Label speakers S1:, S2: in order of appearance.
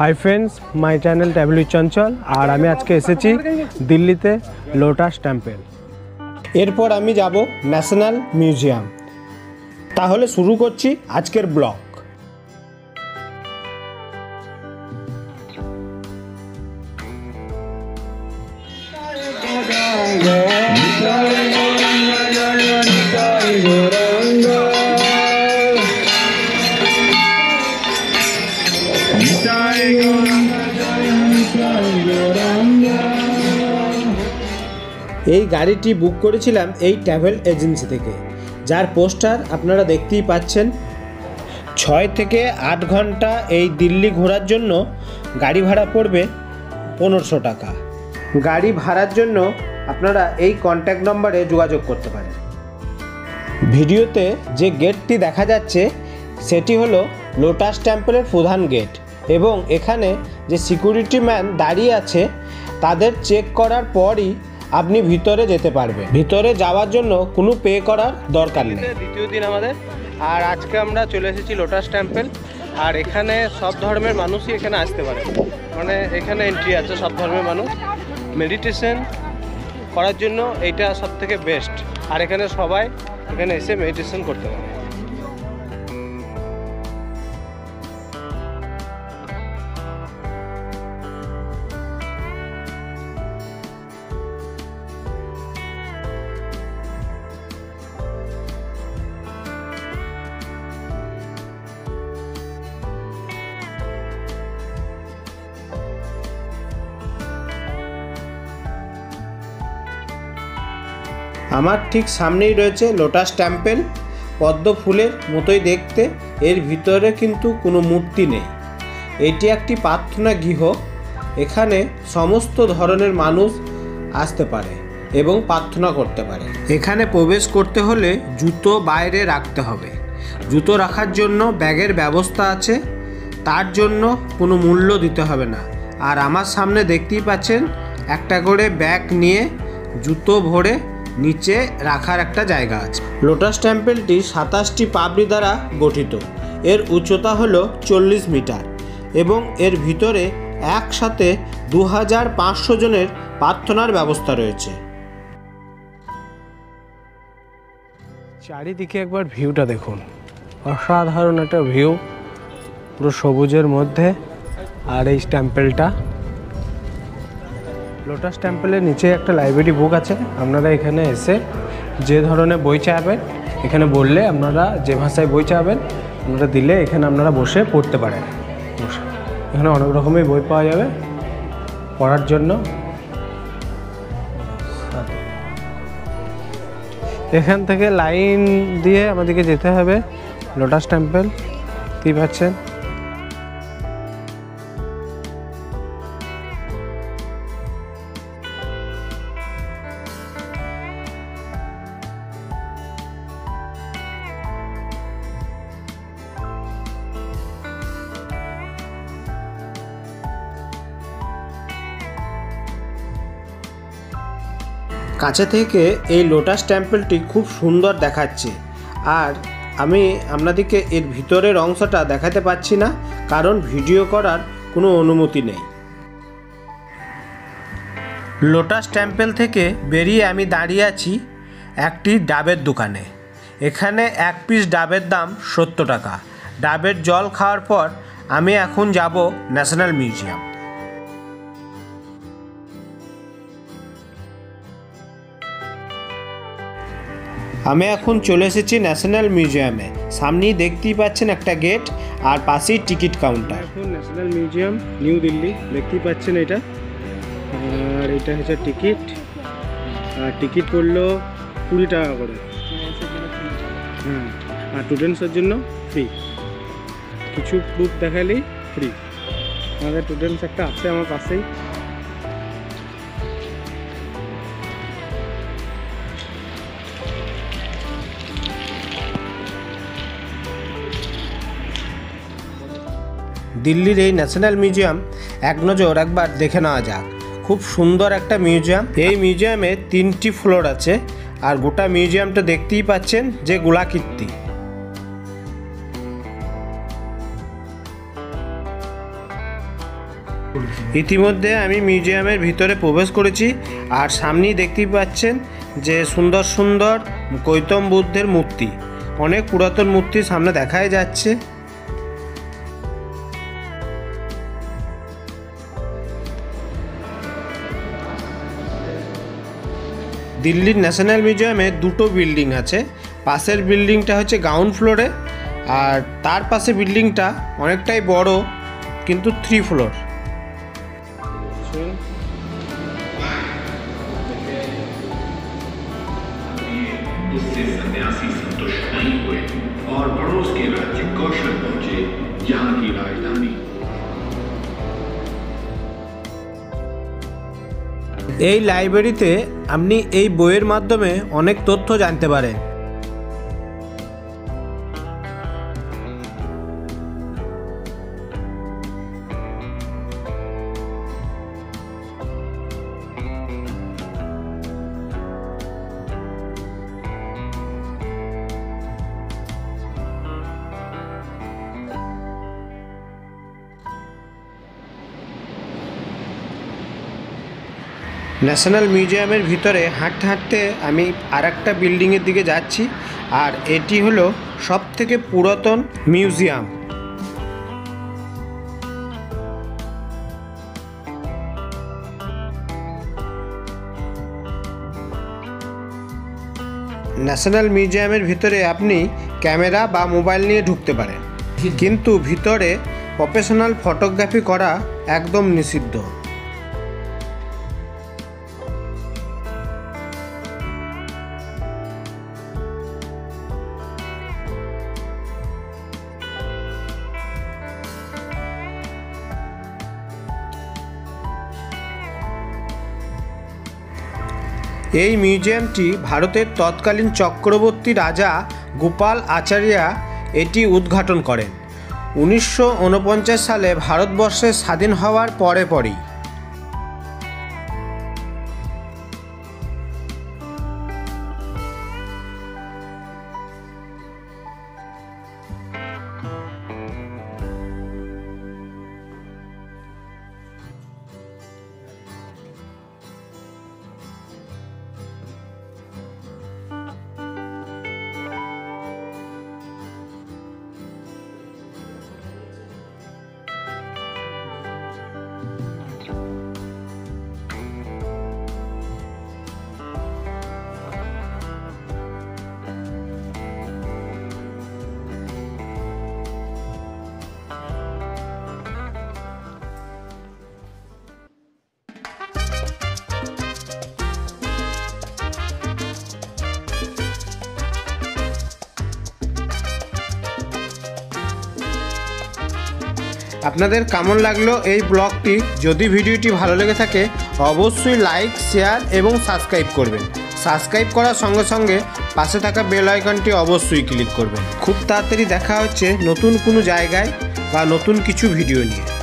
S1: Hi friends my channel travel चंचल और आमी आज के एसेছি दिल्लीते लोटास टेम्पल एरपर आमी जाबो ন্যাশনাল মিউজিয়াম। তাহলে শুরু করছি আজকের ব্লগ। এই গাড়িটি বুক করেছিলাম এই ট্রাভেল এজেন্সি থেকে, যার পোস্টার আপনারা দেখতেই পাচ্ছেন। 6 থেকে 8 ঘন্টা এই দিল্লি ঘোরার জন্য গাড়ি ভাড়া পড়বে 1500 টাকা। গাড়ি ভাড়ার জন্য আপনারা এই কন্ট্যাক্ট নম্বরে যোগাযোগ করতে পারেন। ভিডিওতে যে গেটটি দেখা যাচ্ছে সেটি হলো লোটাস টেম্পলের প্রধান গেট এবং এখানে যে সিকিউরিটি ম্যান দাঁড়িয়ে আছে তাদের চেক করার পরই আপনি ভিতরে যেতে পারবেন। ভিতরে যাওয়ার জন্য কোনো পে করার দরকার নেই। দ্বিতীয় দিন আমাদের, আর আজকে আমরা চলে এসেছি লোটাস টেম্পল। আর এখানে সব ধর্মের মানুষই এখানে আসতে পারে, মানে এখানে এন্ট্রি আছে সব ধর্মের মানুষ। মেডিটেশন করার জন্য এইটা সব থেকে বেস্ট, আর এখানে সবাই এখানে এসে মেডিটেশন করতে পারে। আমার ঠিক সামনেই রয়েছে লোটাস টেম্পল, পদ্ম ফুলের মতোই দেখতে। এর ভিতরে কিন্তু কোনো মূর্তি নেই। এটি একটি প্রার্থনা গৃহ, এখানে সমস্ত ধরনের মানুষ আসতে পারে এবং প্রার্থনা করতে পারে। এখানে প্রবেশ করতে হলে জুতো বাইরে রাখতে হবে। জুতো রাখার জন্য ব্যাগের ব্যবস্থা আছে, তার জন্য কোনো মূল্য দিতে হবে না। আর আমার সামনে দেখতেই পাচ্ছেন একটা করে ব্যাগ নিয়ে জুতো ভরে নিচে রাখার একটা জায়গা আছে। লোটাস টেম্পলটি 27টি পাপড়ি দ্বারা গঠিত। এর উচ্চতা হলো 40 মিটার এবং এর ভিতরে একসাথে 2500 জনের প্রার্থনার ব্যবস্থা রয়েছে। চারিদিকে একবার ভিউটা দেখুন, অসাধারণ একটা ভিউ, পুরো সবুজের মধ্যে। আর এই টেম্পলটা লোটাস টেম্পলের নিচে একটা লাইব্রেরি বুক আছে। আপনারা এখানে এসে যে ধরনের বই চাইবেন এখানে বললে আপনারা যে ভাষায় বই চাইবেন আপনারা দিলে এখানে আপনারা বসে পড়তে পারেন। এখানে অনেক রকমের বই পাওয়া যাবে পড়ার জন্য। এখান থেকে লাইন দিয়ে আমাদেরকে যেতে হবে লোটাস টেম্পল, কি পাচ্ছেন। কাছে থেকে এই লোটাস টেম্পলটি খুব সুন্দর দেখাচ্ছে, আর আমি আপনাদেরকে এর ভিতরের অংশটা দেখাতে পাচ্ছি না কারণ ভিডিও করার কোনো অনুমতি নেই। লোটাস টেম্পল থেকে বেরিয়ে আমি দাঁড়িয়ে আছি একটি ডাবের দোকানে। এখানে এক পিস ডাবের দাম 70 টাকা। ডাবের জল খাওয়ার পর আমি এখন যাব ন্যাশনাল মিউজিয়াম। আমি এখন চলে এসেছি ন্যাশনাল মিউজিয়ামে। সামনেই দেখতেই পাচ্ছেন একটা গেট আর পাশেই টিকিট কাউন্টার। এখন ন্যাশনাল মিউজিয়াম নিউ দিল্লি দেখতেই পাচ্ছেন এটা। আর এটা হচ্ছে টিকিট, আর টিকিট পড়লো 20 টাকা করে। হ্যাঁ, আর স্টুডেন্টসের জন্য ফ্রি, কিছু প্রুফ দেখালেই ফ্রি। আমাদের স্টুডেন্টস একটা আছে আমার পাশেই। দিল্লির এই ন্যাশনাল মিউজিয়াম এক নজর একবার দেখে নেওয়া যাক। খুব সুন্দর একটা মিউজিয়াম। এই মিউজিয়ামে 3টি ফ্লোর আছে আর গোটা মিউজিয়ামটা দেখতেই পাচ্ছেন যে গোলাকৃতি। ইতিমধ্যে আমি মিউজিয়ামের ভিতরে প্রবেশ করেছি, আর সামনেই দেখতেই পাচ্ছেন যে সুন্দর সুন্দর গৌতম বুদ্ধের মূর্তি, অনেক পুরাতন মূর্তি সামনে দেখাই যাচ্ছে। দিল্লির ন্যাশনাল মিউজিয়ামে দুটো বিল্ডিং আছে। পাশের বিল্ডিংটা হচ্ছে গ্রাউন্ড ফ্লোরে, আর তার পাশে বিল্ডিংটা অনেকটাই বড় কিন্তু 3 ফ্লোর।
S2: उससे सन्यासी संतुष्ट नहीं हुए और पड़ोस के राज्य कौशल पहुंचे, यहाँ की राजधानी।
S1: এই লাইব্রেরিতে আপনি এই বইয়ের মাধ্যমে অনেক তথ্য জানতে পারেন। ন্যাশনাল মিউজিয়ামের ভিতরে হাঁটতে হাঁটতে আমি আরেকটা বিল্ডিংয়ের দিকে যাচ্ছি, আর এটি হলো সবথেকে পুরাতন মিউজিয়াম। ন্যাশনাল মিউজিয়ামের ভিতরে আপনি ক্যামেরা বা মোবাইল নিয়ে ঢুকতে পারেন, কিন্তু ভিতরে প্রফেশনাল ফটোগ্রাফি করা একদম নিষিদ্ধ। এই মিউজিয়ামটি ভারতের তৎকালীন চক্রবর্তী রাজা গোপাল আচার্য এটি উদ্ঘাটন করেন 1949 সালে ভারতবর্ষের স্বাধীন হওয়ার পরেই। আপনাদের কেমন লাগলো এই ব্লগটি? যদি ভিডিওটি ভালো লেগে থাকে অবশ্যই লাইক, শেয়ার এবং সাবস্ক্রাইব করবেন। সাবস্ক্রাইব করার সঙ্গে সঙ্গে পাশে থাকা বেল আইকনটি অবশ্যই ক্লিক করবেন। খুব তাড়াতাড়ি দেখা হচ্ছে নতুন কোনো জায়গায় বা নতুন কিছু ভিডিও নিয়ে।